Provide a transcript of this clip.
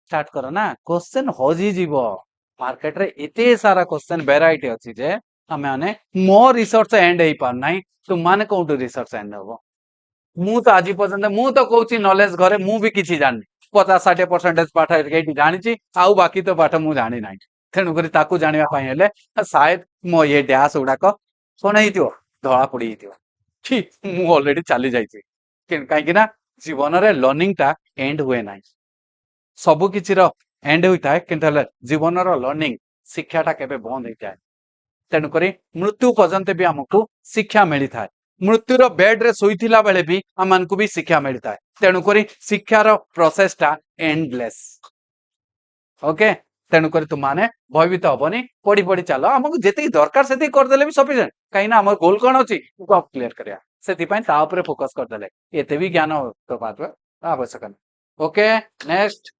start कर ना question हजी जीव मार्केट रे एते सारा क्वेश्चन वेराइटी अछि जे हमें माने मो रिसर्च एंड हेई पार नाही तो माने कोठु रिसर्च एंड हबो मु तो आज पर्यंत मु तो कहूची नॉलेज घरे मु भी किछि जानि 50-60% पाठ एठी जानिछि आउ बाकी तो पाठ मु जानि नाही तेणु करी ताकू जानिबा पई हेले शायद मो ये डैश उडाक कोन हेइतियो धळा पड़ी हेइतियो ठी मु ऑलरेडी चली जाइछि काई कि ना जीवन रे लर्निंग टा एंड हुए नाही सब किछि रो एंड होइताय किंतु जीवन रो लर्निंग शिक्षाटा केबे बंद होई जाय तेणु करी मृत्यु पर्यंत भी हमको शिक्षा मिली था मृत्युर बेड रे सोईथिला बेले भी हमको भी शिक्षा मिली था तेणु करी शिक्षार प्रोसेस टा एंडलेस ओके तेणु करी तुम माने भयभीत हबनी पढ़ी पढ़ी चलो हमको जेति दरकार सेति कर देले भी सफिशिएंट काई ना हमर गोल कोन अछि को क्लियर करिया सेति पई ता ऊपर फोकस कर देले एते भी ज्ञान तो बात आवश्यक ओके नेक्स्ट